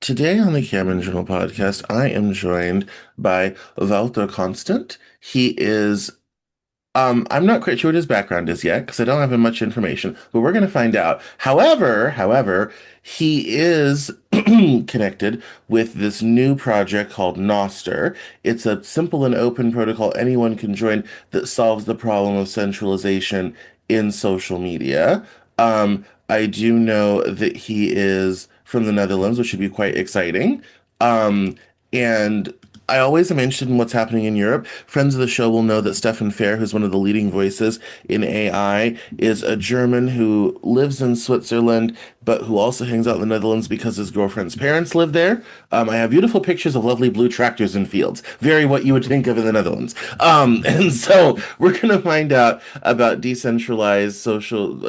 Today on the Cameron Journal podcast, I am joined by Walter Constant. He is, I'm not quite sure what his background is yet because I don't have much information, but we're going to find out. However, he is connected with this new project called Noster. It's a simple and open protocol anyone can join that solves the problem of centralization in social media. I do know that he is from the Netherlands, which should be quite exciting. And I always am interested in what's happening in Europe. Friends of the show will know that Stefan Fair, who's one of the leading voices in AI, is a German who lives in Switzerland, but who also hangs out in the Netherlands because his girlfriend's parents live there. I have beautiful pictures of lovely blue tractors in fields, very what you would think of in the Netherlands. And so we're going to find out about decentralized social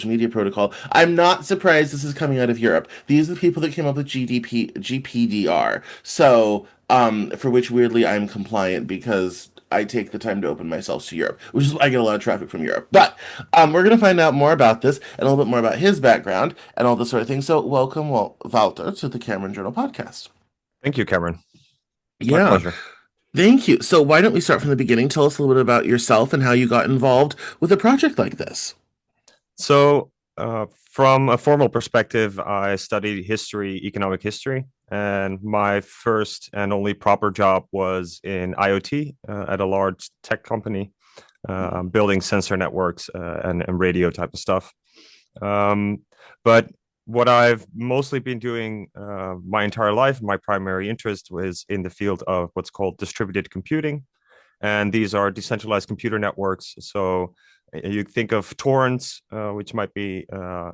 media protocol. I'm not surprised this is coming out of Europe. These are the people that came up with GPDR. So, for which weirdly I'm compliant because I take the time to open myself to Europe, which is why I get a lot of traffic from Europe. But we're going to find out more about this and a little bit more about his background and all this sort of thing. So, welcome, Walter, to the Cameron Journal podcast. Thank you, Cameron. My Yeah, pleasure. thank you. So, why don't we start from the beginning? Tell us a little bit about yourself and how you got involved with a project like this. From a formal perspective, I studied history, economic history, and my first and only proper job was in IoT at a large tech company, building sensor networks and radio type of stuff. Um, but what I've mostly been doing my entire life, my primary interest was in the field of what's called distributed computing. And these are decentralized computer networks. So you think of torrents, which might be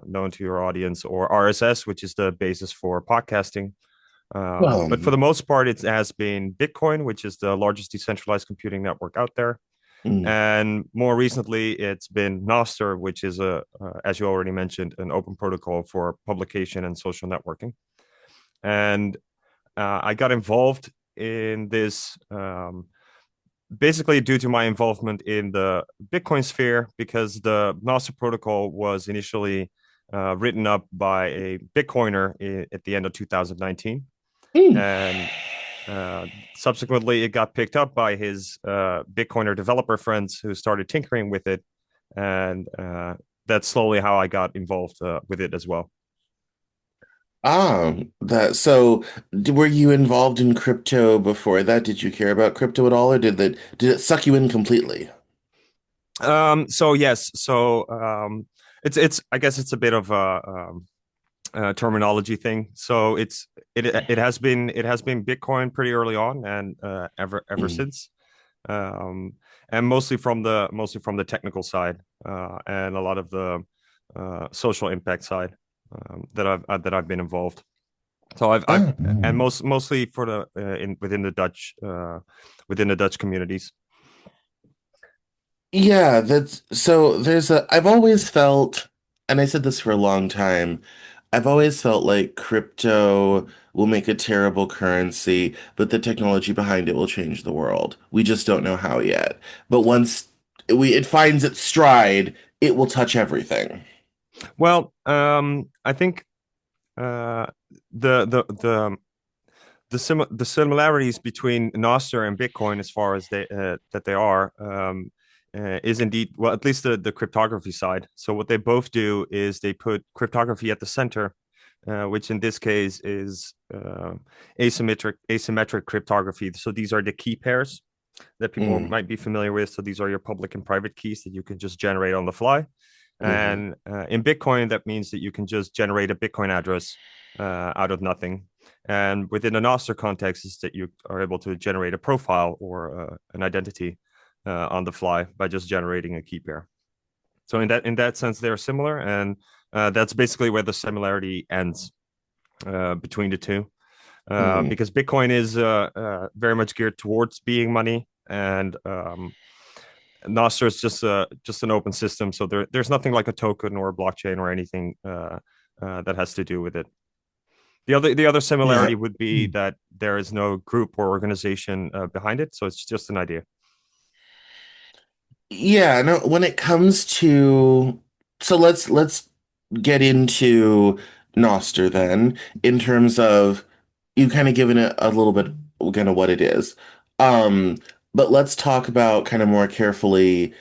known to your audience, or RSS, which is the basis for podcasting. But for Um, the most part, it has been Bitcoin, which is the largest decentralized computing network out there. mm, And more recently, it's been Nostr, which is as you already mentioned, an open protocol for publication and social networking. And I got involved in this basically due to my involvement in the Bitcoin sphere, because the Nostr protocol was initially written up by a Bitcoiner at the end of 2019. mm. And subsequently, it got picked up by his Bitcoiner developer friends who started tinkering with it. And that's slowly how I got involved with it as well. That so were you involved in crypto before that? Did you care about crypto at all, or did it suck you in completely? So yes, it's I guess it's a bit of a terminology thing. So it has been Bitcoin pretty early on and ever Mm. since, um, and mostly from the technical side and a lot of the social impact side that I've been involved. So I've Ah, and mostly for the in within the Dutch communities. yeah, that's so I've always felt, and I said this for a long time, I've always felt like crypto will make a terrible currency, but the technology behind it will change the world. We just don't know how yet. But once it finds its stride, it will touch everything. Well, I think uh, the similarities between Nostr and Bitcoin, as far as they are, is indeed, well, at least the cryptography side. So what they both do is they put cryptography at the center, which in this case is asymmetric cryptography. So these are the key pairs that people Mm, might be familiar with. So these are your public and private keys that you can just generate on the fly. mhm. And in Bitcoin, that means that you can just generate a Bitcoin address out of nothing. And within the Nostr context, is that you are able to generate a profile or an identity on the fly by just generating a key pair. So in that sense, they're similar, and that's basically where the similarity ends between the two. Mm. Because Bitcoin is very much geared towards being money, and Nostr is just an open system, so there's nothing like a token or a blockchain or anything that has to do with it. The other Yeah. similarity would be that there is no group or organization behind it, so it's just an idea. Yeah, no, when it comes to so let's get into Noster then in terms of you kind of given it a little bit kind of what it is. Um, but let's talk about kind of more carefully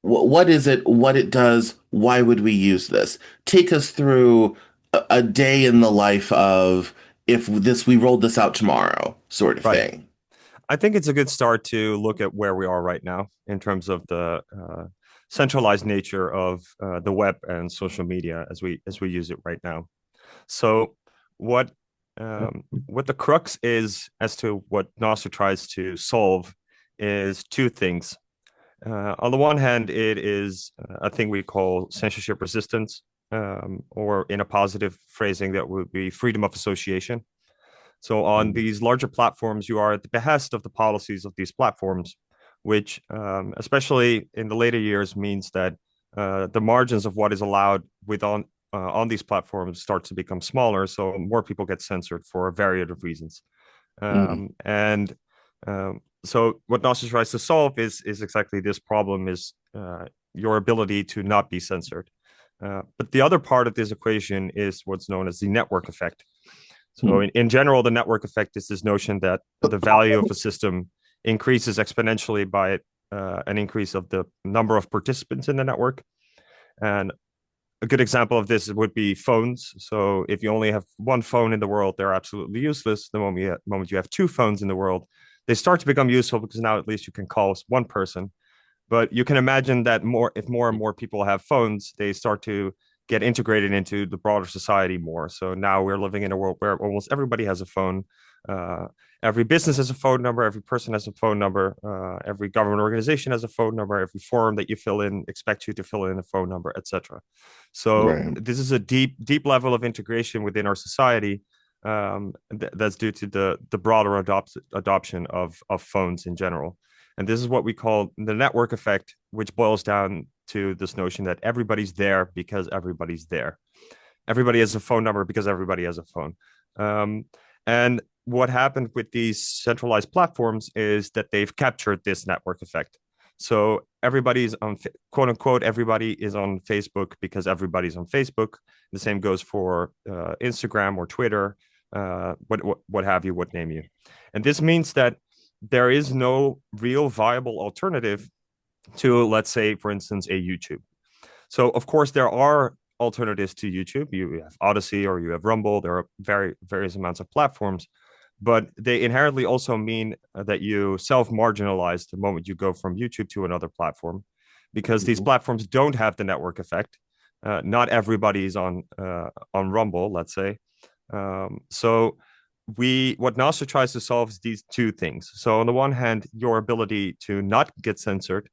what is it, what it does, why would we use this? Take us through a day in the life of if this we rolled this out tomorrow, sort of Right. thing. I think it's a good start to look at where we are right now in terms of the centralized nature of the web and social media as we use it right now. So, what what the crux is as to what Nostr tries to solve is two things. On the one hand, it is a thing we call censorship resistance, or in a positive phrasing, that would be freedom of association. So on Mm, these larger platforms, you are at the behest of the policies of these platforms, which, especially in the later years, means that the margins of what is allowed on these platforms start to become smaller. So more people get censored for a variety of reasons. mm, And so what Gnosis tries to solve is exactly this problem: is your ability to not be censored. But the other part of this equation is what's known as the network effect. So, mm, in general, the network effect is this notion that the value of a system increases exponentially by an increase of the number of participants in the network. And a good example of this would be phones. So, if you only have one phone in the world, they're absolutely useless. The moment you have two phones in the world, they start to become useful because now at least you can call one person. But you can imagine that if more and more people have phones, they start to get integrated into the broader society more. So now we're living in a world where almost everybody has a phone. Uh, every business has a phone number. Every person has a phone number. Every government organization has a phone number. Every form that you fill in expects you to fill in a phone number, etc. So right. this is a deep level of integration within our society, that's due to the broader adoption of phones in general. And this is what we call the network effect, which boils down to this notion that everybody's there because everybody's there. Everybody has a phone number because everybody has a phone. Um, and what happened with these centralized platforms is that they've captured this network effect. So everybody's on, quote unquote, everybody is on Facebook because everybody's on Facebook. The same goes for Instagram or Twitter, what have you, what name you. And this means that there is no real viable alternative to, let's say, for instance, a YouTube. So, of course, there are alternatives to YouTube. You have Odyssey or you have Rumble. There are various amounts of platforms, but they inherently also mean that you self marginalize the moment you go from YouTube to another platform, because these Mhm. platforms don't have the network effect. Not everybody's on Rumble, let's say. So we what NASA tries to solve is these two things. So on the one hand, your ability to not get censored,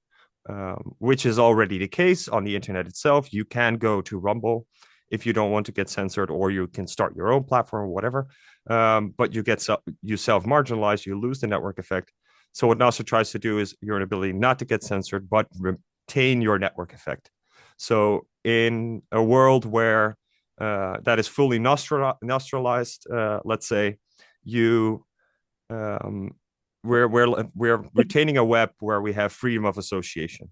which is already the case on the internet itself. You can go to Rumble if you don't want to get censored, or you can start your own platform or whatever. But you self marginalize, you lose the network effect. So what NASA tries to do is your ability not to get censored, but retain your network effect. So in a world where that is fully nostralized, let's say, you um, we're retaining a web where we have freedom of association.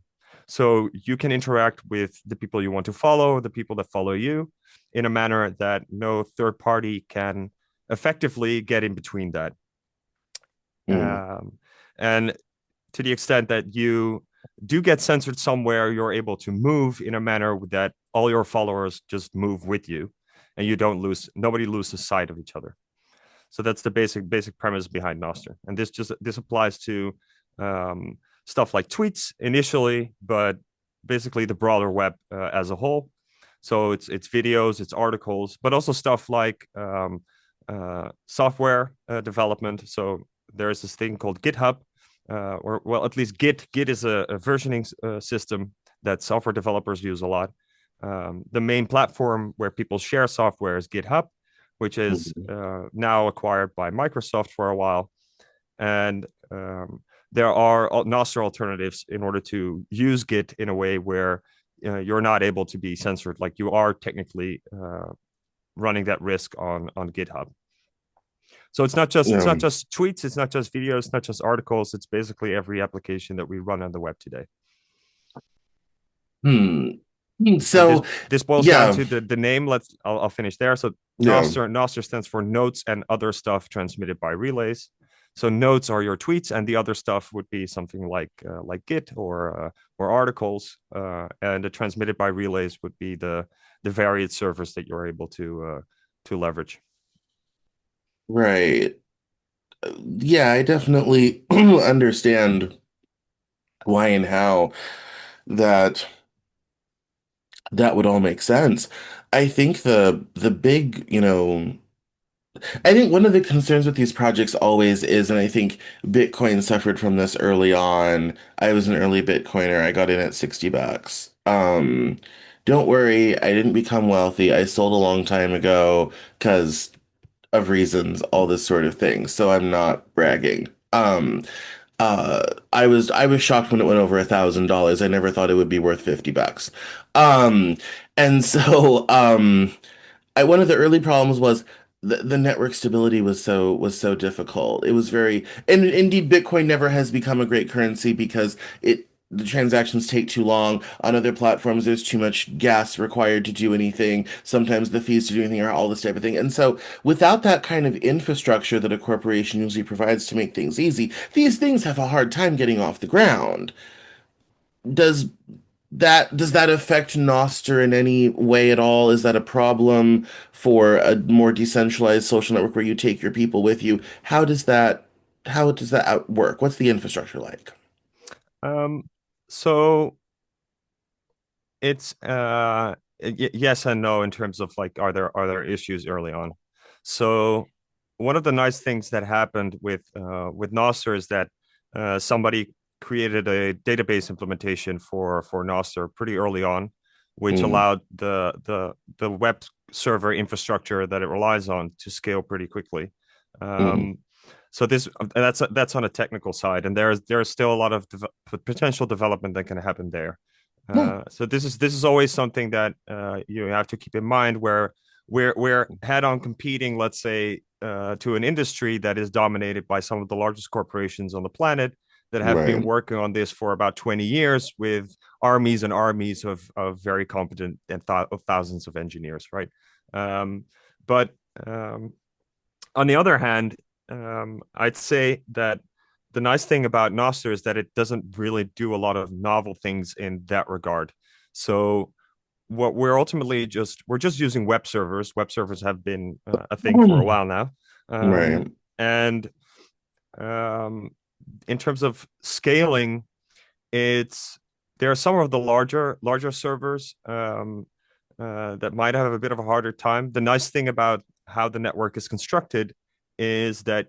So you can interact with the people you want to follow, the people that follow you, in a manner that no third party can effectively get in between that. Mm, Um, and to the extent that you do get censored somewhere, you're able to move in a manner that all your followers just move with you, and nobody loses sight of each other. So that's the basic premise behind Nostr, and this applies to um, stuff like tweets initially, but basically the broader web as a whole. So it's videos, it's articles, but also stuff like software development. So there's this thing called GitHub, or well, at least Git is a versioning system that software developers use a lot. The main platform where people share software is GitHub, which is mhm. now acquired by Microsoft for a while. And there are Nostr alternatives in order to use Git in a way where you're not able to be censored. Like, you are technically running that risk on GitHub. So it's not Um, just tweets, it's not just videos, it's not just articles. It's basically every application that we run on the web today. hmm. And this So, this boils down yeah, to the name. I'll finish there. So yeah, Nostr stands for notes and other stuff transmitted by relays. So notes are your tweets, and the other stuff would be something like Git or articles, and the transmitted by relays would be the varied servers that you're able to leverage. right. Yeah, I definitely understand why and how that that would all make sense. I think the big, I think one of the concerns with these projects always is, and I think Bitcoin suffered from this early on. I was an early Bitcoiner. I got in at $60. Don't worry, I didn't become wealthy. I sold a long time ago because of reasons, all this sort of thing. So I'm not bragging. Uh, I was shocked when it went over $1,000. I never thought it would be worth $50. Um, and so one of the early problems was the network stability was so difficult. It was very, and indeed Bitcoin never has become a great currency because the transactions take too long. On other platforms, there's too much gas required to do anything. Sometimes the fees to do anything are all this type of thing. And so without that kind of infrastructure that a corporation usually provides to make things easy, these things have a hard time getting off the ground. Does does that affect Nostr in any way at all? Is that a problem for a more decentralized social network where you take your people with you? How does that work? What's the infrastructure like? So it's yes and no in terms of like are there issues early on. So one of the nice things that happened with Nostr is that somebody created a database implementation for Nostr pretty early on, which Mm, allowed the web server infrastructure that it relies on to scale pretty quickly. mm, um, so that's on a technical side, and there's still a lot of potential development that can happen there. yeah, So this is always something that you have to keep in mind where we're head-on competing, let's say, to an industry that is dominated by some of the largest corporations on the planet that have been right. working on this for about 20 years with armies and armies of very competent and of thousands of engineers, right? Um, but on the other hand, I'd say that the nice thing about Nostr is that it doesn't really do a lot of novel things in that regard. So what we're just using web servers. Web servers have been a thing for a Mm, while now, right. and um, in terms of scaling, it's there are some of the larger servers that might have a bit of a harder time. The nice thing about how the network is constructed is that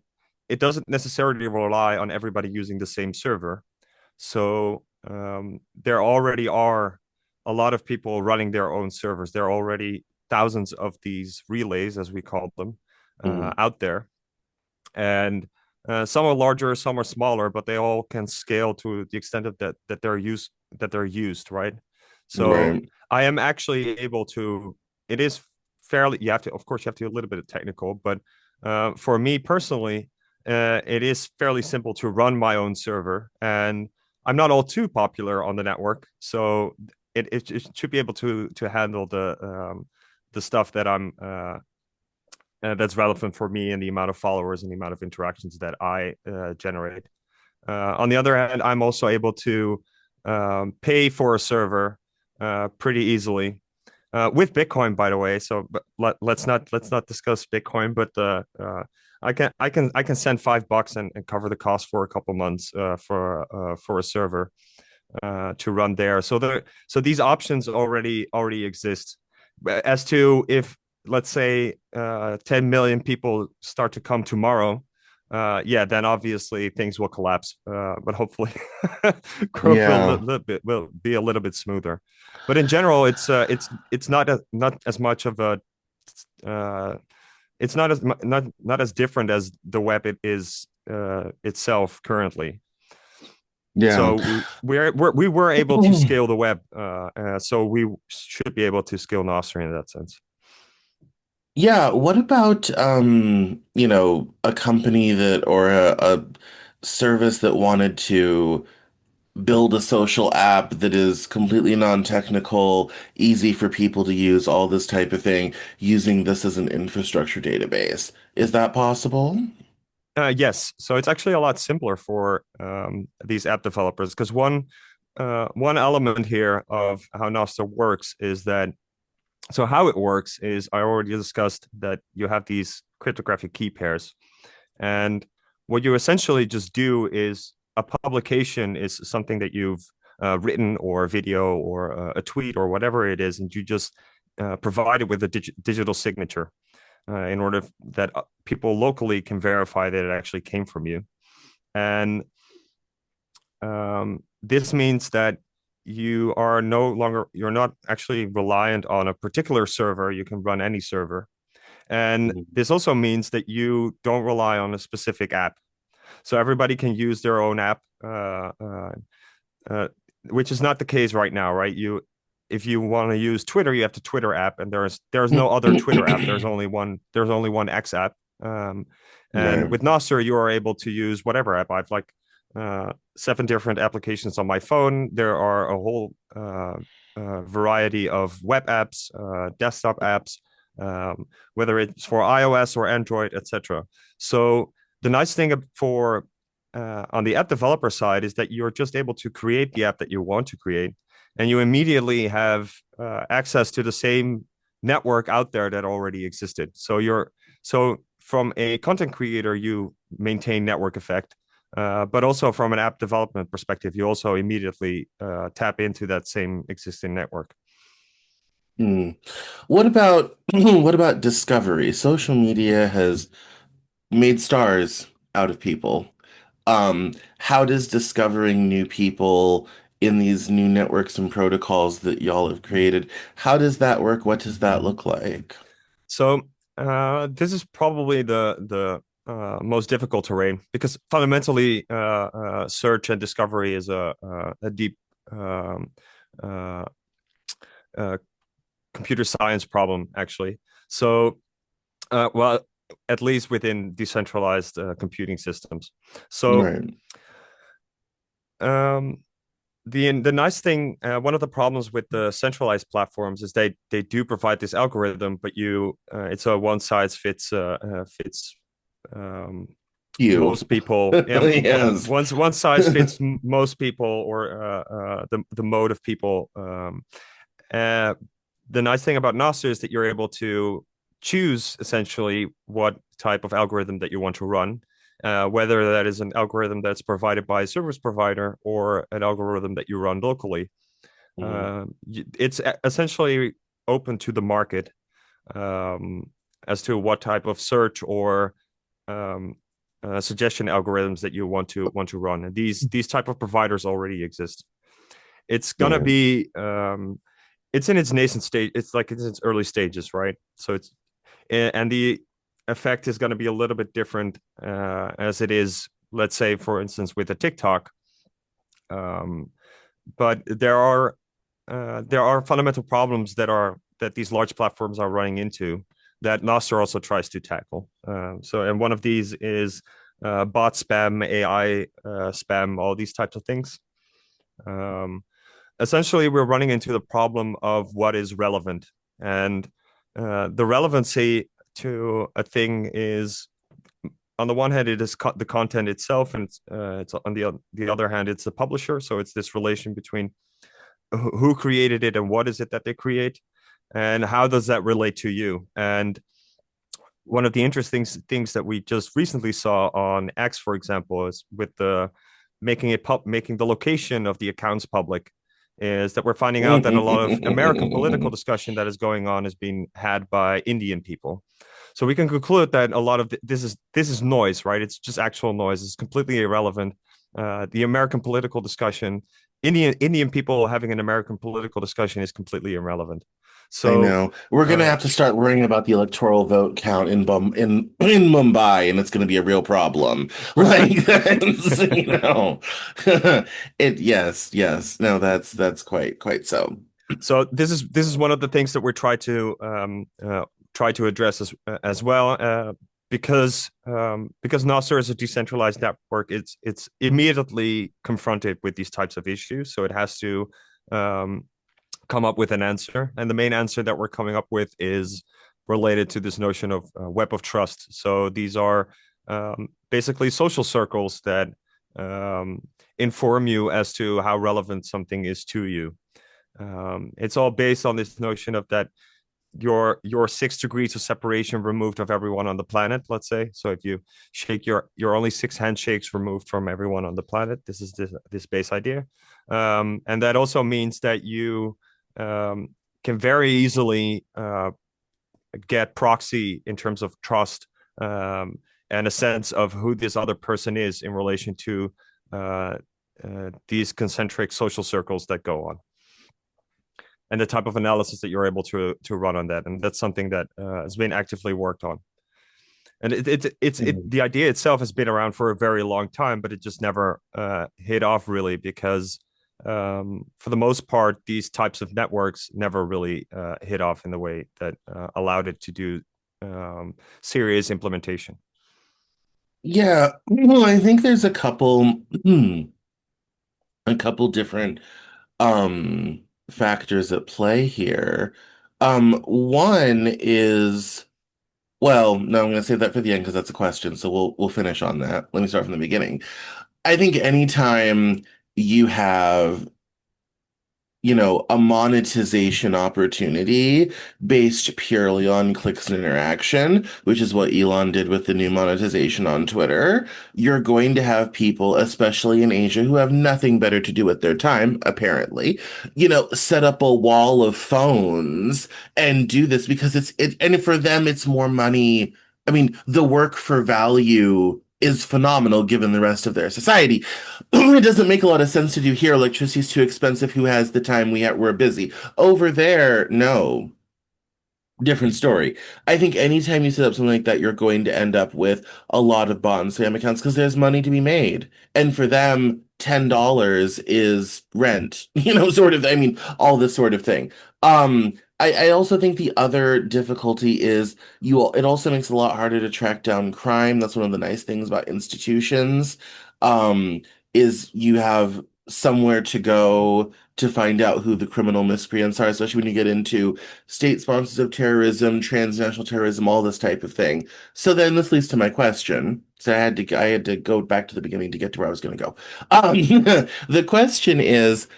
it doesn't necessarily rely on everybody using the same server. So there already are a lot of people running their own servers. There are already thousands of these relays, as we call them, Mm, out there, and some are larger, some are smaller, but they all can scale to the extent of that they're used, right? So right. I am actually able to. It is fairly. You have to, of course, you have to do a little bit of technical, but for me personally, it is fairly simple to run my own server, and I'm not all too popular on the network, so it should be able to handle the stuff that's relevant for me and the amount of followers and the amount of interactions that I generate. On the other hand, I'm also able to pay for a server pretty easily with Bitcoin, by the way. So, but let's not discuss Bitcoin, but I can send $5 and cover the cost for a couple months for a server to run there. So these options already exist. As to if, let's say, 10 million people start to come tomorrow, yeah, then obviously things will collapse. But hopefully, growth Yeah. will be a little bit smoother. But in general, it's not as much of a uh, it's not as different as the web it is itself currently. Yeah. So we were able to scale the web, so we should be able to scale Nostr in that sense. Yeah, what about a company that or a service that wanted to build a social app that is completely non-technical, easy for people to use, all this type of thing, using this as an infrastructure database. Is that possible? Yes, so it's actually a lot simpler for these app developers because one element here of how Nostr works is that so how it works is I already discussed that you have these cryptographic key pairs, and what you essentially just do is a publication is something that you've written or video or a tweet or whatever it is, and you just provide it with a digital signature in order that people locally can verify that it actually came from you. And this means that you're not actually reliant on a particular server. You can run any server. And Mhm. this also means that you don't rely on a specific app. So everybody can use their own app, uh, which is not the case right now, right? If you want to use Twitter, you have the Twitter app, and there's no other Twitter app. There's only one X app. Um, and Right. with Nostr, you are able to use whatever app. I've like 7 different applications on my phone. There are a whole variety of web apps, desktop apps, whether it's for iOS or Android, etc. So the nice thing for on the app developer side is that you're just able to create the app that you want to create, and you immediately have access to the same network out there that already existed. So from a content creator, you maintain network effect, but also from an app development perspective, you also immediately tap into that same existing network. Hmm. What about what about discovery? Social media has made stars out of people. How does discovering new people in these new networks and protocols that y'all have created, how does that work? What does that look like? So this is probably the most difficult terrain because fundamentally, search and discovery is a deep um, uh, uh, computer science problem, actually. So, well, at least within decentralized computing systems. So, Right. um, the nice thing, one of the problems with the centralized platforms is they do provide this algorithm, but it's a one size fits um, You. most people. Yes. One size fits most people, or the mode of people. Uh, the nice thing about Nostr is that you're able to choose essentially what type of algorithm that you want to run, whether that is an algorithm that's provided by a service provider or an algorithm that you run locally. Mhm. It's essentially open to the market um, as to what type of search or um, suggestion algorithms that you want to run. And these type of providers already exist. It's gonna Right. be it's in its nascent stage. It's like it's in its early stages, right? So and the effect is going to be a little bit different as it is, let's say, for instance, with a TikTok. Um, but there are fundamental problems that these large platforms are running into that Nostr also tries to tackle. And one of these is bot spam, AI spam, all these types of things. Um, Essentially, we're running into the problem of what is relevant, and the relevancy to a thing is, on the one hand, it is the content itself, and it's on the other hand, it's the publisher. So it's this relation between who created it and what is it that they create, and how does that relate to you. And one of the interesting things that we just recently saw on X, for example, is with the making the location of the accounts public, is that we're finding out that a lot of American political discussion that is going on is being had by Indian people. So we can conclude that a lot of this is noise, right? It's just actual noise. It's completely irrelevant. The American political discussion, Indian people having an American political discussion is completely irrelevant. I So know. We're gonna uh, have to start worrying about the electoral vote count in Mumbai, and it's gonna be a real problem. Like that's, it. Yes, yes. No, that's quite so. So this is one of the things that we're try to address as well. because Nostr is a decentralized network, it's immediately confronted with these types of issues. So it has to um, come up with an answer, and the main answer that we're coming up with is related to this notion of web of trust. So these are basically social circles that um, inform you as to how relevant something is to you. It's all based on this notion of that you're 6 degrees of separation removed of everyone on the planet, let's say. So if you shake you're only 6 handshakes removed from everyone on the planet. This is this base idea. And that also means that you um, can very easily get proxy in terms of trust, and a sense of who this other person is in relation to uh, these concentric social circles that go on, and the type of analysis that you're able to run on that. And that's something that has been actively worked on. And the idea itself has been around for a very long time, but it just never hit off really, because for the most part, these types of networks never really hit off in the way that allowed it to do serious implementation. Yeah, well, I think there's a couple different factors at play here. One is, well, no, I'm going to save that for the end because that's a question, so we'll finish on that. Let me start from the beginning. I think anytime you have a monetization opportunity based purely on clicks and interaction, which is what Elon did with the new monetization on Twitter, you're going to have people, especially in Asia, who have nothing better to do with their time, apparently, set up a wall of phones and do this because and for them, it's more money. I mean, the work for value is phenomenal given the rest of their society. It doesn't make a lot of sense to do here. Electricity's too expensive. Who has the time? We're busy. Over there, no. Different story. I think anytime you set up something like that, you're going to end up with a lot of bot and spam accounts because there's money to be made. And for them, $10 is rent, sort of, I mean, all this sort of thing. I also think the other difficulty is it also makes it a lot harder to track down crime. That's one of the nice things about institutions, is you have somewhere to go to find out who the criminal miscreants are, especially when you get into state sponsors of terrorism, transnational terrorism, all this type of thing. So then this leads to my question. So I had to go back to the beginning to get to where I was going to go. The question is,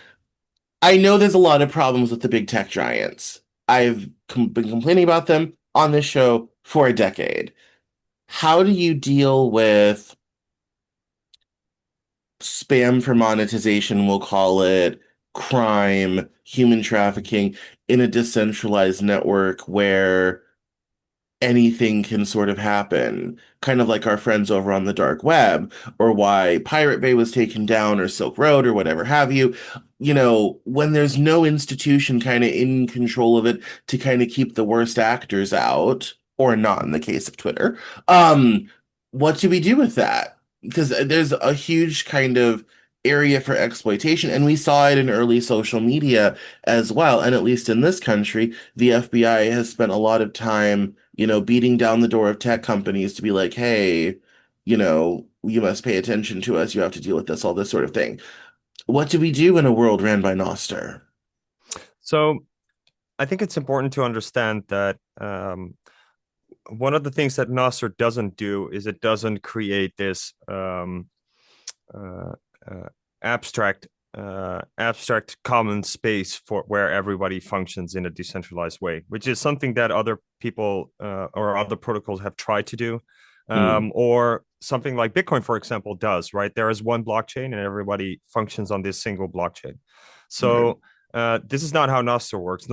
I know there's a lot of problems with the big tech giants. I've been complaining about them on this show for a decade. How do you deal with spam for monetization, we'll call it, crime, human trafficking in a decentralized network where anything can sort of happen, kind of like our friends over on the dark web, or why Pirate Bay was taken down, or Silk Road, or whatever have you. When there's no institution kind of in control of it to kind of keep the worst actors out, or not in the case of Twitter, what do we do with that? Because there's a huge kind of area for exploitation, and we saw it in early social media as well. And at least in this country, the FBI has spent a lot of time beating down the door of tech companies to be like, hey, you must pay attention to us. You have to deal with this, all this sort of thing. What do we do in a world ran by Noster? So I think it's important to understand that one of the things that Nostr doesn't do is it doesn't create this uh, uh, abstract abstract common space for where everybody functions in a decentralized way, which is something that other people or other protocols have tried to do, Hmm. or something like Bitcoin, for example, does. Right, there is one blockchain and everybody functions on this single blockchain. Right. So this is not how Nostr works.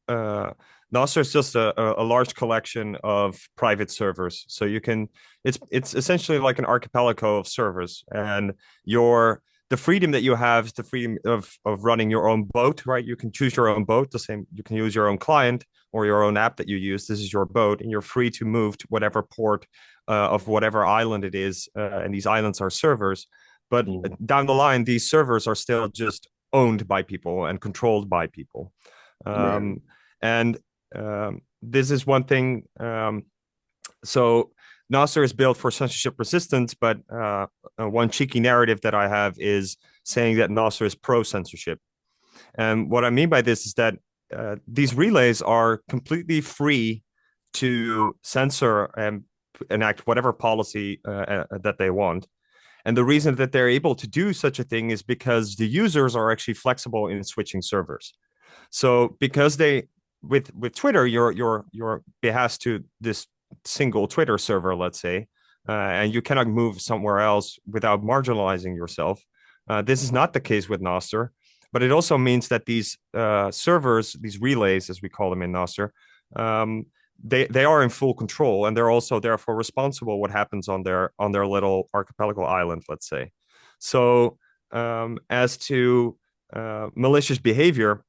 Uh, Nostr is just a large collection of private servers. So you can it's essentially like an archipelago of servers, and your the freedom that you have is the freedom of running your own boat, right? You can choose your own boat. The same, you can use your own client or your own app that you use. This is your boat, and you're free to move to whatever port of whatever island it is, and these islands are servers. But Hmm. down the line, these servers are still just owned by people and controlled by people. Right. Um, and this is one thing. So Nostr is built for censorship resistance, but one cheeky narrative that I have is saying that Nostr is pro censorship. And what I mean by this is that these relays are completely free to censor and enact whatever policy that they want. And the reason that they're able to do such a thing is because the users are actually flexible in switching servers. So because they with Twitter, you're behest to this single Twitter server, let's say, and you cannot move somewhere else without marginalizing yourself. This is not the case with Nostr, but it also means that these servers, these relays, as we call them in Nostr, um, they are in full control, and they're also therefore responsible what happens on their little archipelago island, let's say. So as to malicious behavior,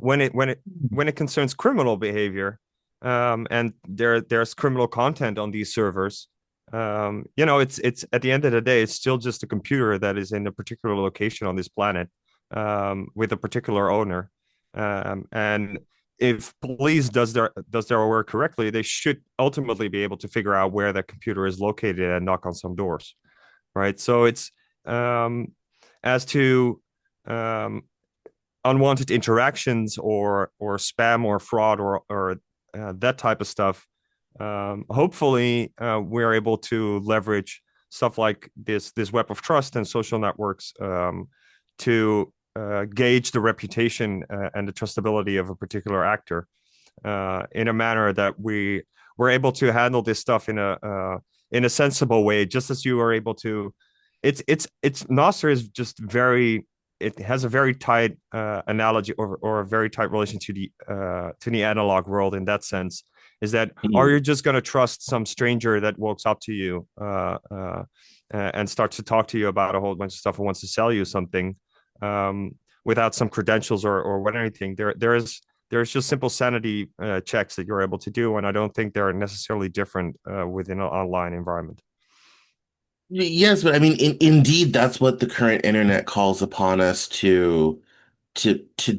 when it concerns criminal behavior, and there's criminal content on these servers, it's at the end of the day, it's still just a computer that is in a particular location on this planet, with a particular owner, and if police does their work correctly, they should ultimately be able to figure out where that computer is located and knock on some doors, right? So it's as to um, unwanted interactions or spam or fraud or that type of stuff. Hopefully, we're able to leverage stuff like this web of trust and social networks to gauge the reputation and the trustability of a particular actor in a manner that we're able to handle this stuff in a sensible way, just as you are able to. It's Nostr is just very, it has a very tight analogy or a very tight relation to the analog world in that sense. Is that, are you just going to trust some stranger that walks up to you and starts to talk to you about a whole bunch of stuff and wants to sell you something um, without some credentials or what anything? There's just simple sanity checks that you're able to do, and I don't think they're necessarily different within an online environment. Yes, but I mean, indeed, that's what the current internet calls upon us to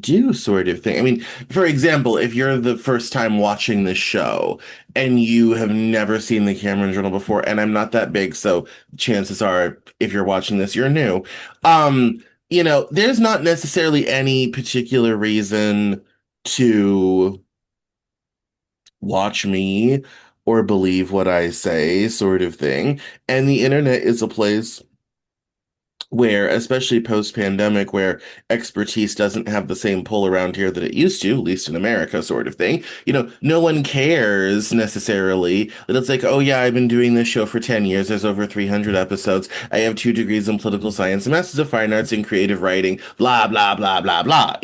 do, sort of thing. I mean, for example, if you're the first time watching this show and you have never seen the Cameron Journal before, and I'm not that big, so chances are, if you're watching this, you're new. There's not necessarily any particular reason to watch me or believe what I say, sort of thing. And the internet is a place where, especially post-pandemic, where expertise doesn't have the same pull around here that it used to, at least in America, sort of thing. No one cares necessarily that it's like, oh yeah, I've been doing this show for 10 years. There's over 300 episodes. I have 2 degrees in political science, a master's of fine arts in creative writing, blah, blah, blah, blah, blah.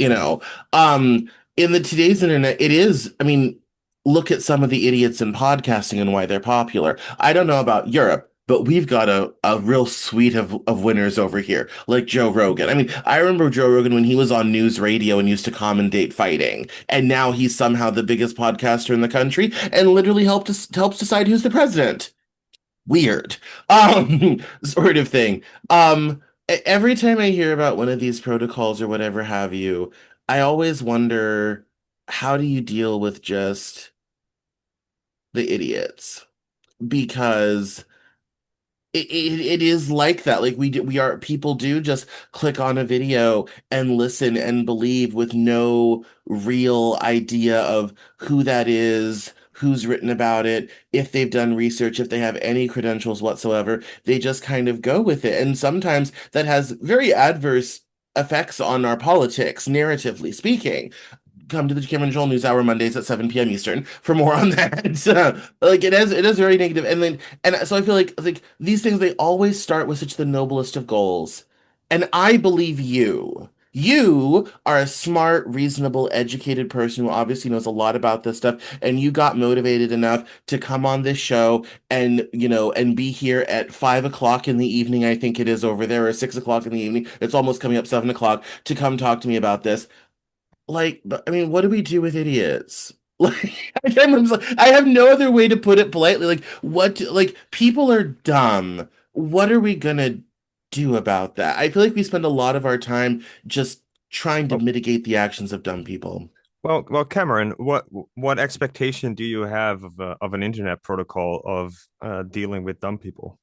In the today's internet, it is, I mean, look at some of the idiots in podcasting and why they're popular. I don't know about Europe, but we've got a real suite of winners over here, like Joe Rogan. I mean, I remember Joe Rogan when he was on news radio and used to commentate fighting, and now he's somehow the biggest podcaster in the country and literally helps decide who's the president. Weird, sort of thing. Every time I hear about one of these protocols or whatever have you, I always wonder, how do you deal with just the idiots? Because it is like that. Like people do just click on a video and listen and believe with no real idea of who that is, who's written about it, if they've done research, if they have any credentials whatsoever. They just kind of go with it. And sometimes that has very adverse effects on our politics, narratively speaking. Come to the Cameron Joel News Hour Mondays at 7 p.m. Eastern for more on that. Like it is very negative. And so I feel like these things, they always start with such the noblest of goals. And I believe you. You are a smart, reasonable, educated person who obviously knows a lot about this stuff, and you got motivated enough to come on this show and be here at 5 o'clock in the evening, I think it is over there, or 6 o'clock in the evening. It's almost coming up 7 o'clock to come talk to me about this. Like, but I mean, what do we do with idiots? Like, I have no other way to put it politely. Like, people are dumb. What are we gonna do about that? I feel like we spend a lot of our time just trying to Oh, mitigate the actions of dumb people. Well, Cameron, what expectation do you have of an internet protocol of dealing with dumb people?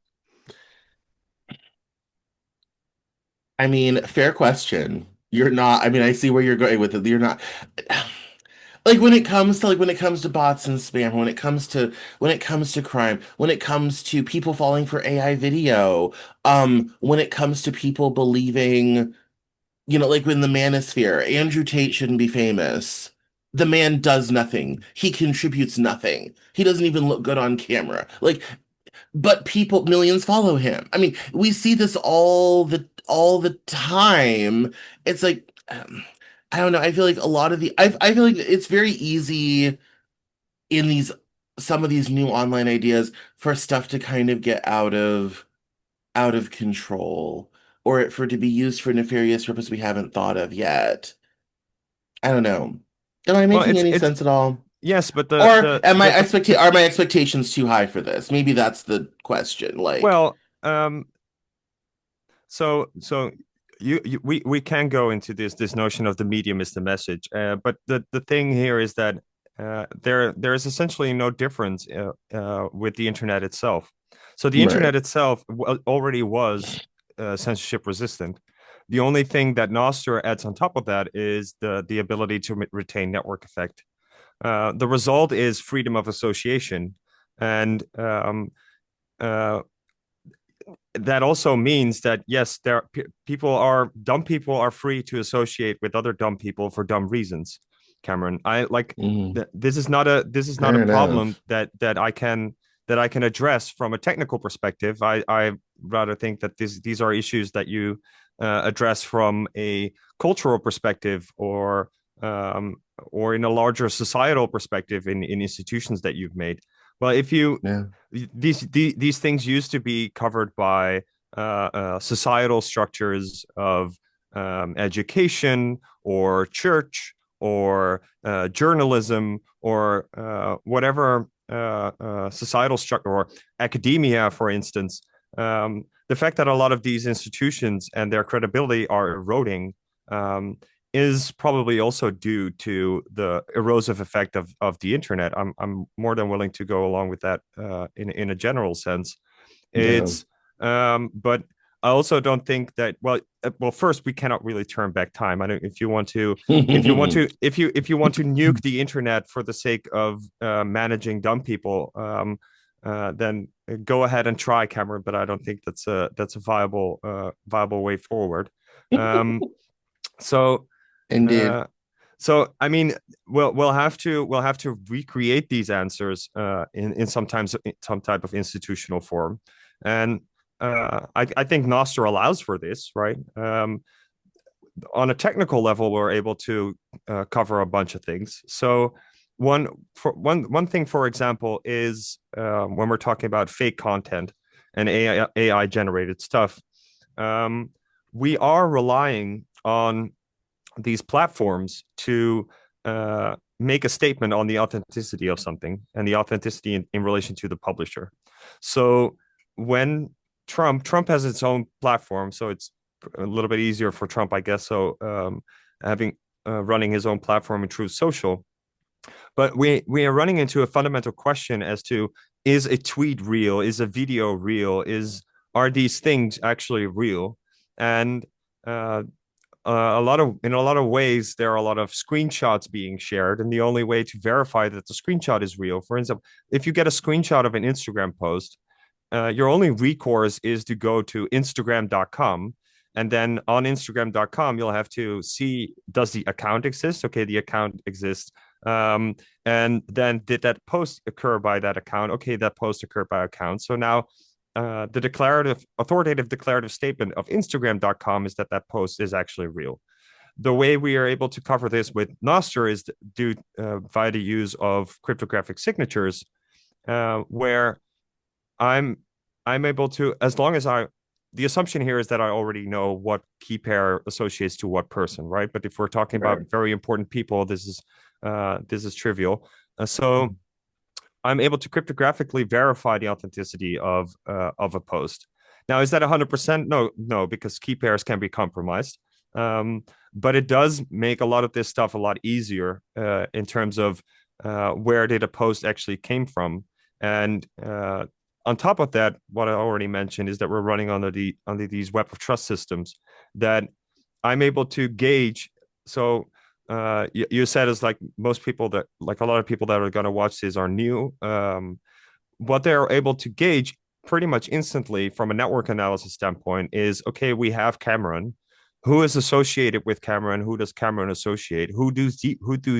I mean, fair question. You're not, I mean, I see where you're going with it. You're not like when it comes to when it comes to bots and spam, when it comes to crime, when it comes to people falling for AI video, when it comes to people believing, like when the Manosphere, Andrew Tate shouldn't be famous. The man does nothing. He contributes nothing. He doesn't even look good on camera. But people, millions follow him. I mean, we see this all the time. It's like I don't know. I feel like a lot of I feel like it's very easy in these some of these new online ideas for stuff to kind of get out of control or for it to be used for nefarious purpose we haven't thought of yet. I don't know. Am I Well, making any it's sense at all? yes, but Or are my the expectations too high for this? Maybe that's the question. well, so we can go into this notion of the medium is the message, but the thing here is that there is essentially no difference with the internet itself. So the Right. internet itself already was censorship resistant. The only thing that Nostr adds on top of that is the ability to retain network effect. The result is freedom of association, and uh, that also means that yes, there are, people are dumb people are free to associate with other dumb people for dumb reasons. Cameron, I like Mhm. this is not a Fair problem enough. that I can address from a technical perspective. I rather think that these are issues that you address from a cultural perspective or in a larger societal perspective in institutions that you've made. Well, if you Yeah. these things used to be covered by societal structures of education or church or journalism or whatever societal structure or academia, for instance. The fact that a lot of these institutions and their credibility are eroding um, is probably also due to the erosive effect of the internet. I'm more than willing to go along with that in a general sense. Yeah. It's but I also don't think that well first we cannot really turn back time. I don't if you want to nuke the internet for the sake of managing dumb people then go ahead and try, Cameron, but I don't think that's a viable way forward. Um, so Indeed. uh, I mean, we'll have to recreate these answers in sometimes some type of institutional form, and I think Nostr allows for this, right? On a technical level, we're able to cover a bunch of things. So one thing, for example, is when we're talking about fake content and AI generated stuff, um, we are relying on these platforms to make a statement on the authenticity of something and the authenticity in relation to the publisher. So when Trump has its own platform, so it's a little bit easier for Trump, I guess. So having running his own platform in Truth Social, but we are running into a fundamental question as to is a tweet real? Is a video real? Is are these things actually real? And uh, a lot of in a lot of ways there are a lot of screenshots being shared, and the only way to verify that the screenshot is real, for instance, if you get a screenshot of an Instagram post, your only recourse is to go to instagram.com, and then on instagram.com you'll have to see, does the account exist? Okay, the account exists. um, and then did that post occur by that account? Okay, that post occurred by account. So now the authoritative declarative statement of Instagram.com is that that post is actually real. The way we are able to cover this with Nostr is due via the use of cryptographic signatures, where I'm I'm able to, as long as the assumption here is that I already know what key pair associates to what person, right? But if we're talking about Right. very important people, this is trivial. So I'm able to cryptographically verify the authenticity of a post. Now, is that 100%? No, no, because key pairs can be compromised. But it does make a lot of this stuff a lot easier in terms of where did a post actually came from. And on top of that, what I already mentioned is that we're running under these web of trust systems that I'm able to gauge. So you said is like most people that like a lot of people that are going to watch this are new. What they're able to gauge pretty much instantly from a network analysis standpoint is okay, we have Cameron. Who is associated with Cameron? Who does Cameron associate? Who do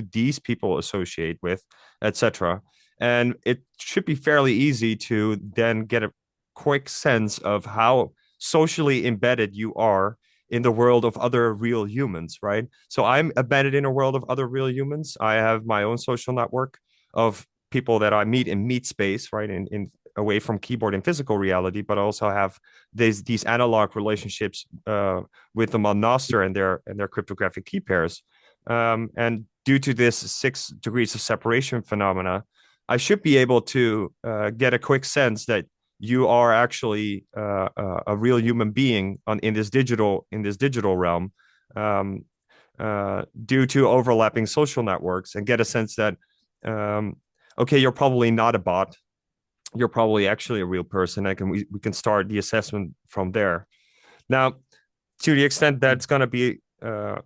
these people associate with, etc. And it should be fairly easy to then get a quick sense of how socially embedded you are in the world of other real humans, right? So I'm embedded in a world of other real humans. I have my own social network of people that I meet in meet space, right? In away from keyboard and physical reality, but I also have these analog relationships with them on Nostr and their cryptographic key pairs. And due to this 6 degrees of separation phenomena, I should be able to get a quick sense that you are actually a real human being in this digital realm, due to overlapping social networks, and get a sense that okay, you're probably not a bot, you're probably actually a real person. We can start the assessment from there. Now, to the extent that it's going to be,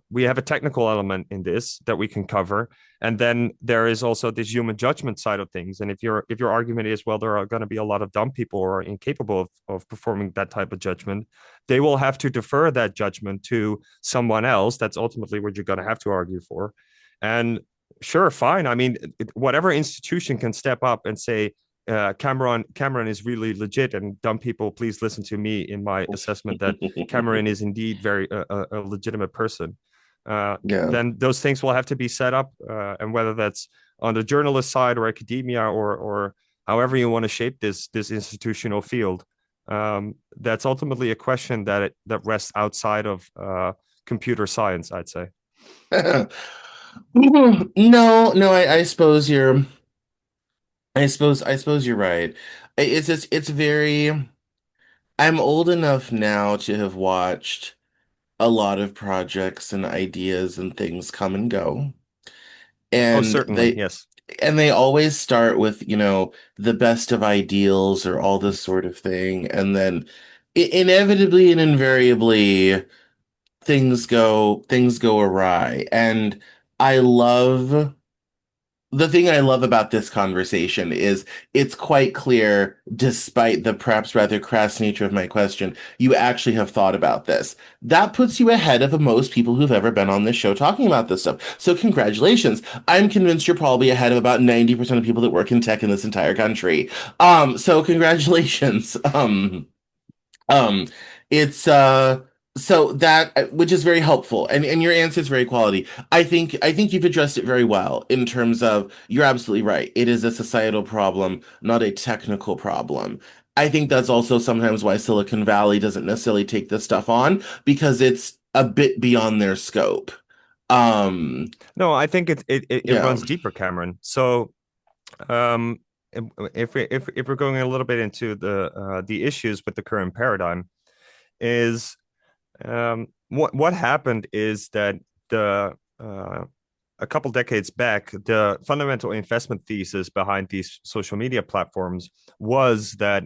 we have a technical element in this that we can cover, and then there is also this human judgment side of things. And if your argument is, well, there are going to be a lot of dumb people who are incapable of performing that type of judgment, they will have to defer that judgment to someone else. That's ultimately what you're going to have to argue for. And sure, fine. I mean, whatever institution can step up and say, Cameron is really legit, and dumb people, please listen to me in my assessment that Cameron is indeed very a legitimate person. Yeah. Then those things will have to be set up, and whether that's on the journalist side or academia or however you want to shape this institutional field, that's ultimately a question that rests outside of computer science, I'd say. No, no, I suppose you're I suppose you're right. It's just it's very I'm old enough now to have watched a lot of projects and ideas and things come and go. Oh, And certainly, yes. they always start with, the best of ideals or all this sort of thing. And then inevitably and invariably things go awry. And I love the thing I love about this conversation is it's quite clear, despite the perhaps rather crass nature of my question, you actually have thought about this. That puts you ahead of most people who've ever been on this show talking about this stuff. So congratulations. I'm convinced you're probably ahead of about 90% of people that work in tech in this entire country. So congratulations. Um, it's so that which is very helpful, and your answer is very quality. I think you've addressed it very well in terms of you're absolutely right. It is a societal problem, not a technical problem. I think that's also sometimes why Silicon Valley doesn't necessarily take this stuff on because it's a bit beyond their scope. Um, No, I think it yeah. runs deeper, Cameron. So um, if we're going a little bit into the issues with the current paradigm, is what happened is that the a couple decades back, the fundamental investment thesis behind these social media platforms was that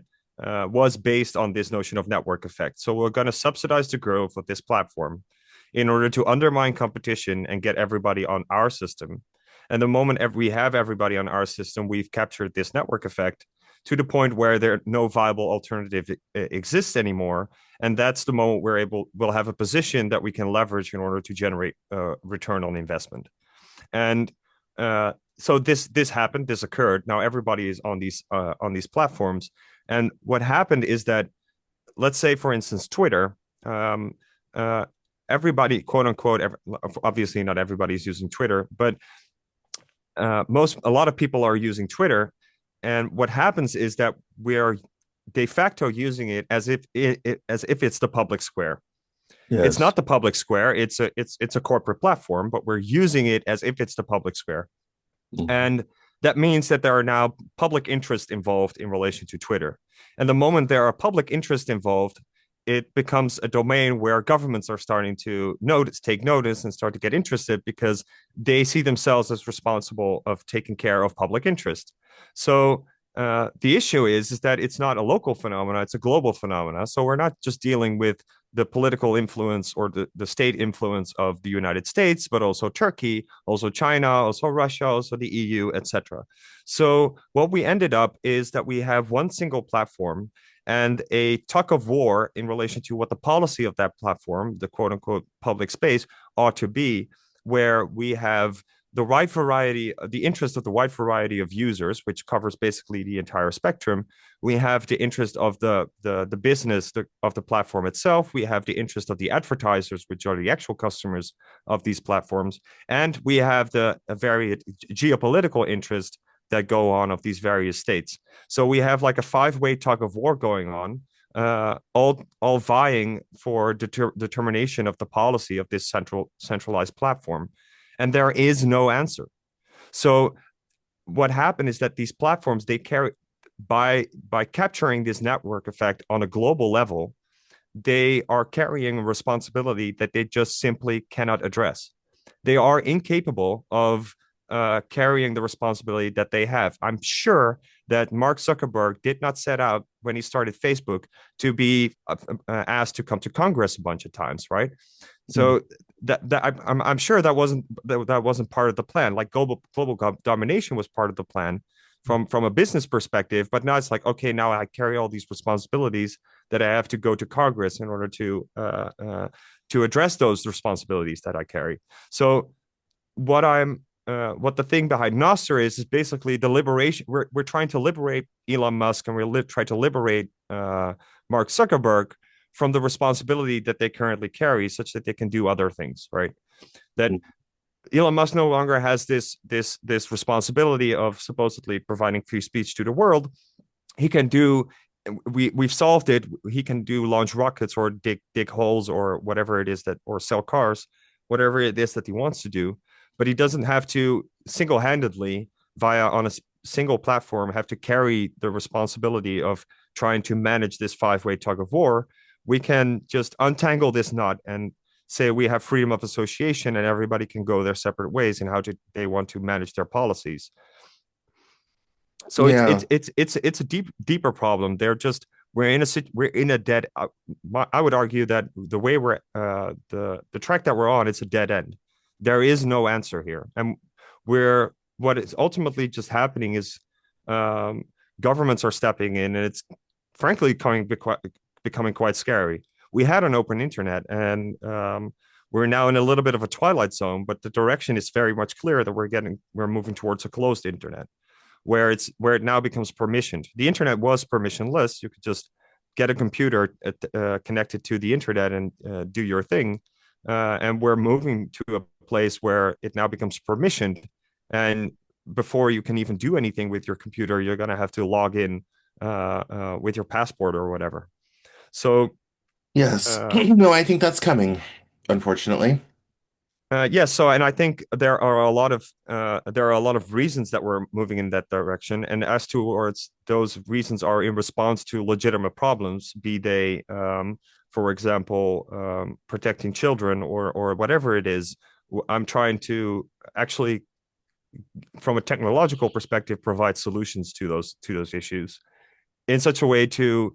was based on this notion of network effect. So we're going to subsidize the growth of this platform in order to undermine competition and get everybody on our system. And the moment we have everybody on our system, we've captured this network effect to the point where there no viable alternative exists anymore. And that's the moment we'll have a position that we can leverage in order to generate return on investment. And so this happened, this occurred. Now everybody is on these platforms, and what happened is that, let's say, for instance, Twitter. Uh, Everybody, quote unquote, obviously not everybody's using Twitter, but a lot of people are using Twitter, and what happens is that we are de facto using it as if it's the public square. It's Yes. not the public square. It's a corporate platform, but we're using it as if it's the public square. Mhm. And that means that there are now public interest involved in relation to Twitter. And the moment there are public interest involved, it becomes a domain where governments are starting to take notice and start to get interested because they see themselves as responsible of taking care of public interest. So the issue is that it's not a local phenomena; it's a global phenomena. So we're not just dealing with the political influence or the state influence of the United States, but also Turkey, also China, also Russia, also the EU, etc. So what we ended up is that we have one single platform and a tug of war in relation to what the policy of that platform, the quote unquote public space, ought to be, where we have the wide variety, the interest of the wide variety of users, which covers basically the entire spectrum. We have the interest of the business of the platform itself. We have the interest of the advertisers, which are the actual customers of these platforms, and we have the very geopolitical interest that go on of these various states. So we have like a five-way tug of war going on, all vying for determination of the policy of this centralized platform, and there is no answer. So what happened is that these platforms they carry by capturing this network effect on a global level, they are carrying a responsibility that they just simply cannot address. They are incapable of carrying the responsibility that they have. I'm sure that Mark Zuckerberg did not set out when he started Facebook to be asked to come to Congress a bunch of times, right? So I'm sure that wasn't part of the plan. Like global domination was part of the plan from a business perspective, but now it's like, okay, now I carry all these responsibilities that I have to go to Congress in order to address those responsibilities that I carry. So what the thing behind Nostr is basically the liberation. We're trying to liberate Elon Musk and try to liberate Mark Zuckerberg from the responsibility that they currently carry, such that they can do other things, right? That Elon Musk no longer has this responsibility of supposedly providing free speech to the world. He can do we've solved it. He can do launch rockets or dig holes or whatever it is that or sell cars, whatever it is that he wants to do. But he doesn't have to single-handedly via on a single platform have to carry the responsibility of trying to manage this five-way tug of war. We can just untangle this knot and say we have freedom of association and everybody can go their separate ways in how they want to manage their policies. So Yeah. it's a deeper problem. We're in a dead. I would argue that the way the track that we're on, it's a dead end. There is no answer here, and what is ultimately just happening is um, governments are stepping in, and it's frankly becoming quite scary. We had an open internet, and we're now in a little bit of a twilight zone, but the direction is very much clear that we're moving towards a closed internet where it now becomes permissioned. The internet was permissionless. You could just get a computer connected to the internet and do your thing. And we're moving to a place where it now becomes permissioned. And before you can even do anything with your computer, you're going to have to log in with your passport or whatever. So, Yes. uh, No, I think that's coming, unfortunately. yes, so and I think there are a lot of reasons that we're moving in that direction, and as towards those reasons are in response to legitimate problems, be they, for example, protecting children or whatever it is. I'm trying to actually, from a technological perspective, provide solutions to those issues in such a way to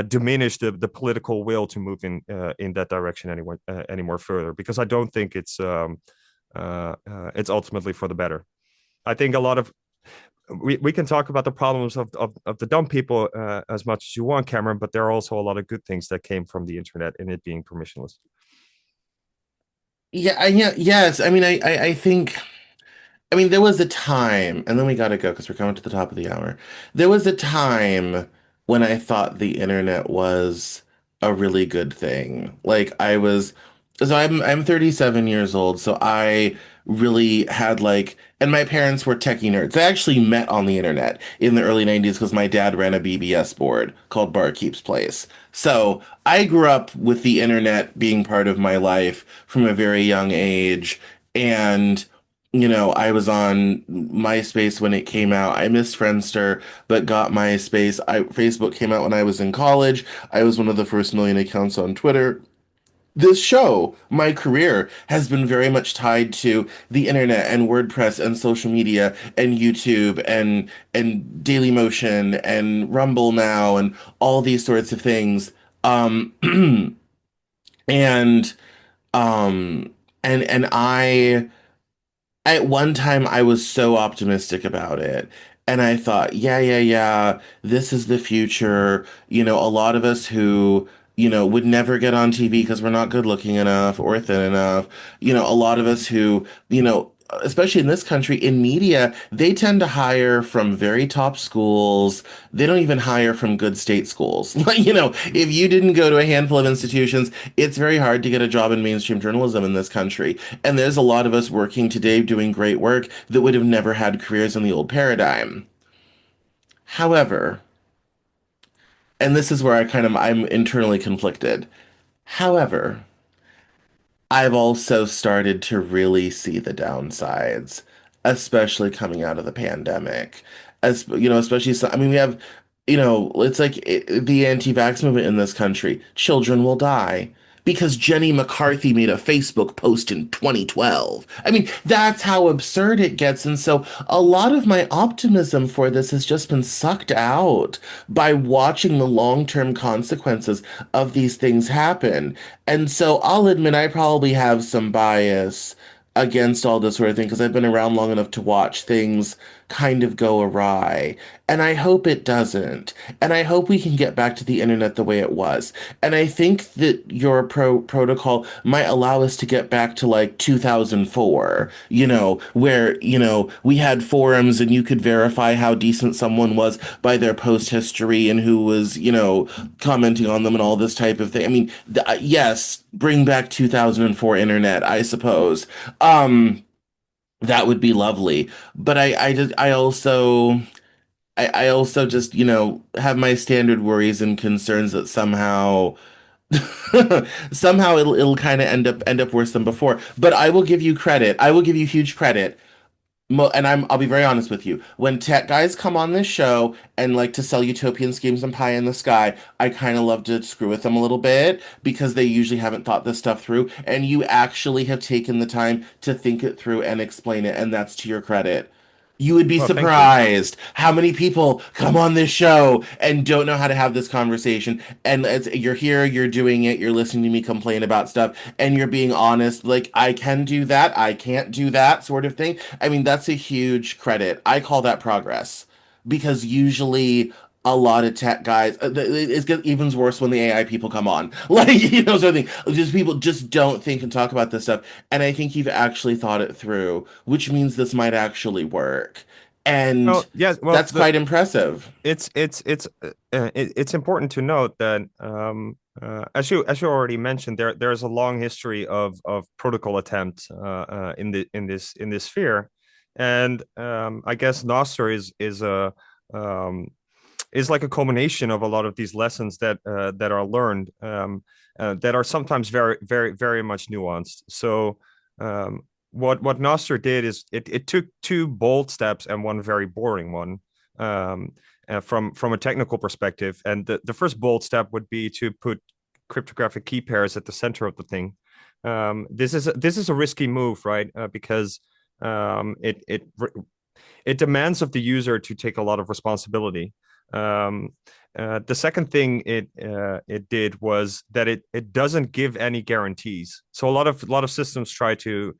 diminish the political will to move in that direction any more further, because I don't think it's ultimately for the better. I think a lot of we can talk about the problems of the dumb people as much as you want, Cameron, but there are also a lot of good things that came from the internet and it being permissionless. Yeah, yes. I mean, I think. I mean, there was a time, and then we gotta go because we're coming to the top of the hour. There was a time when I thought the internet was a really good thing. So I'm 37 years old, so I really had and my parents were techie nerds. I actually met on the internet in the early 90s because my dad ran a BBS board called Barkeep's Place. So I grew up with the internet being part of my life from a very young age, and I was on MySpace when it came out. I missed Friendster, but got MySpace. Facebook came out when I was in college. I was one of the first million accounts on Twitter. This show, my career, has been very much tied to the internet and WordPress and social media and YouTube and Dailymotion and Rumble now and all these sorts of things. Um, and um, and I at one time I was so optimistic about it. And I thought, yeah, yeah, yeah, this is the future. A lot of us who, would never get on TV because we're not good looking enough or thin enough. A lot of us who, especially in this country, in media, they tend to hire from very top schools. They don't even hire from good state schools. Like, if you didn't go to a handful of institutions, it's very hard to get a job in mainstream journalism in this country. And there's a lot of us working today doing great work that would have never had careers in the old paradigm. However, and this is where I'm internally conflicted. However, I've also started to really see the downsides, especially coming out of the pandemic. Especially so, I mean, we have, it's like the anti-vax movement in this country. Children will die because Jenny McCarthy made a Facebook post in 2012. I mean, that's how absurd it gets. And so a lot of my optimism for this has just been sucked out by watching the long-term consequences of these things happen. And so I'll admit I probably have some bias against all this sort of thing because I've been around long enough to watch things kind of go awry. And I hope it doesn't. And I hope we can get back to the internet the way it was. And I think that your protocol might allow us to get back to like 2004, where, we had forums and you could verify how decent someone was by their post history and who was, commenting on them and all this type of thing. I mean, yes, bring back 2004 internet, I suppose. Um, that would be lovely. But I also just, have my standard worries and concerns that somehow somehow it'll kind of end up worse than before. But I will give you credit. I will give you huge credit. And I'll be very honest with you. When tech guys come on this show and like to sell utopian schemes and pie in the sky, I kind of love to screw with them a little bit because they usually haven't thought this stuff through. And you actually have taken the time to think it through and explain it, and that's to your credit. You would be Well, thank you. surprised how many people come on this show and don't know how to have this conversation. And you're here, you're doing it, you're listening to me complain about stuff, and you're being honest. Like, I can do that, I can't do that, sort of thing. I mean, that's a huge credit. I call that progress because usually a lot of tech guys, it gets even worse when the AI people come on. Like, sort of thing. Just people just don't think and talk about this stuff. And I think you've actually thought it through, which means this might actually work. And Well, yes. Well, that's quite impressive. it's important to note that as you already mentioned, there's a long history of protocol attempts in this sphere, and I guess Nostr um, is like a culmination of a lot of these lessons that are learned, that are sometimes very very much nuanced. So what Nostr did is it took two bold steps and one very boring one, um, from a technical perspective. And the first bold step would be to put cryptographic key pairs at the center of the thing. This is a risky move, right? Because it demands of the user to take a lot of responsibility. Um, the second thing it did was that it doesn't give any guarantees. So a lot of systems try to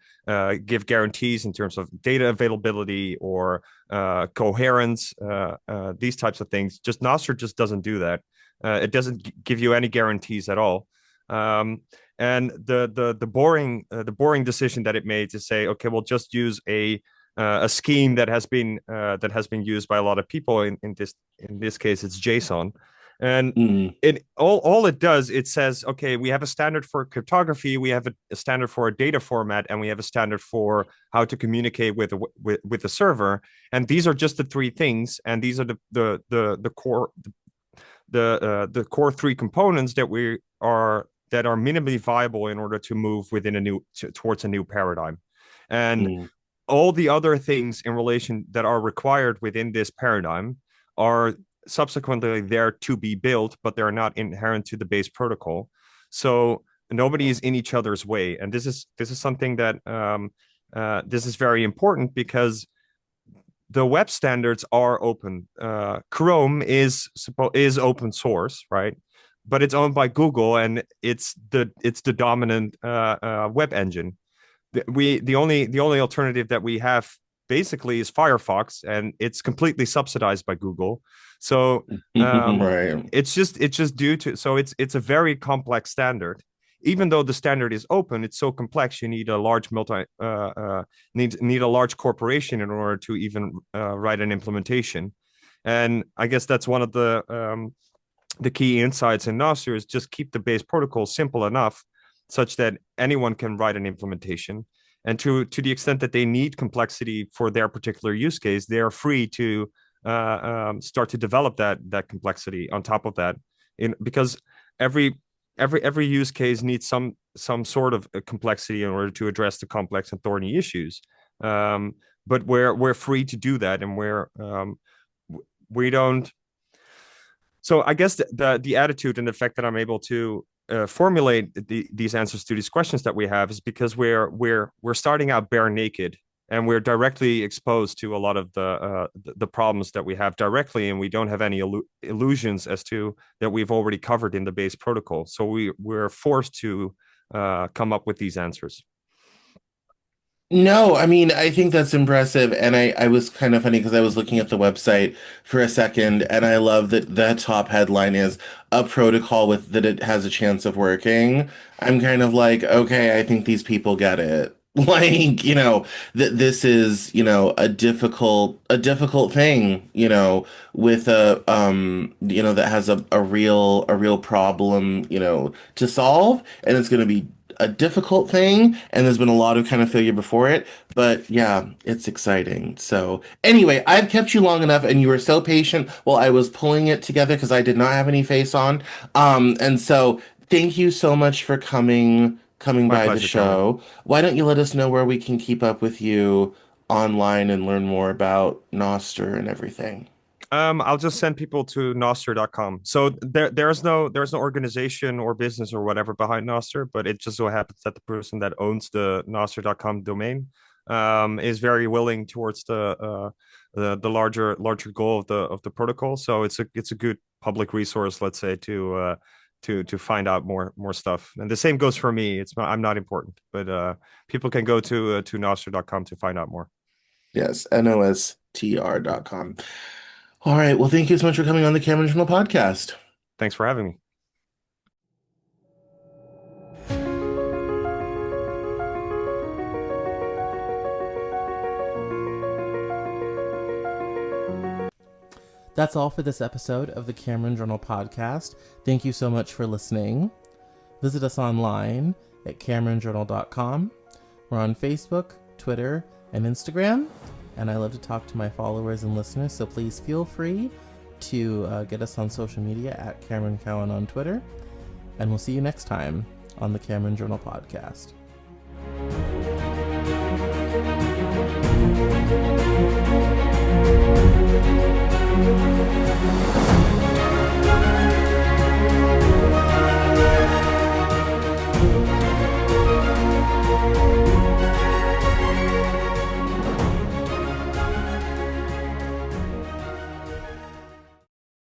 give guarantees in terms of data availability or coherence, these types of things. Just Nostr just doesn't do that. It doesn't give you any guarantees at all. Um, and the boring decision that it made to say, okay, we'll just use a scheme that has been used by a lot of people. In this case, it's JSON, and Mm, all it does, it says, okay, we have a standard for cryptography, we have a standard for a data format, and we have a standard for how to communicate with the server, and these are just the three things, and these are the core three components that are minimally viable in order to move towards a new paradigm. And mm, all the other things in relation that are required within this paradigm are subsequently there to be built, but they're not inherent to the base protocol. So nobody is in each other's way, and this is something that this is very important because the web standards are open. Chrome is open source, right? But it's owned by Google, and it's the dominant web engine. The only alternative that we have basically is Firefox, and it's completely subsidized by Google. So Right. it's just due to, so it's a very complex standard. Even though the standard is open, it's so complex. You need a large need a large corporation in order to even write an implementation. And I guess that's one of the key insights in Nostr is just keep the base protocol simple enough such that anyone can write an implementation. And to the extent that they need complexity for their particular use case, they are free to start to develop that complexity on top of that. Because every use case needs some sort of complexity in order to address the complex and thorny issues. But we're free to do that, and we don't. So I guess the attitude and the fact that I'm able to formulate these answers to these questions that we have is because we're starting out bare naked, and we're directly exposed to a lot of the problems that we have directly, and we don't have any illusions as to that we've already covered in the base protocol. So we're forced to come up with these answers. No, I mean, I think that's impressive. And I was kind of funny because I was looking at the website for a second, and I love that the top headline is a protocol with that it has a chance of working. I'm kind of like, okay, I think these people get it. Like, that this is, a difficult thing, with that has a real problem, to solve, and it's going to be a difficult thing, and there's been a lot of kind of failure before it, but yeah, it's exciting. So anyway, I've kept you long enough, and you were so patient while I was pulling it together because I did not have any face on. And so thank you so much for coming My by the pleasure, Cameron. show. Why don't you let us know where we can keep up with you online and learn more about Noster and everything? I'll just send people to Nostr.com. So there's no organization or business or whatever behind Nostr, but it just so happens that the person that owns the Nostr.com domain is very willing towards the larger goal of the protocol. So it's a good public resource, let's say, to find out more stuff. And the same goes for me. I'm not important, but people can go to Nostr.com to find out more. Yes, nostr.com. All right. Well, thank you so much for coming on the Cameron Journal podcast. Thanks for having me. That's all for this episode of the Cameron Journal podcast. Thank you so much for listening. Visit us online at CameronJournal.com. We're on Facebook, Twitter, and Instagram, and I love to talk to my followers and listeners, so please feel free to get us on social media at Cameron Cowan on Twitter, and we'll see you next time on the Cameron Journal podcast. Thank you.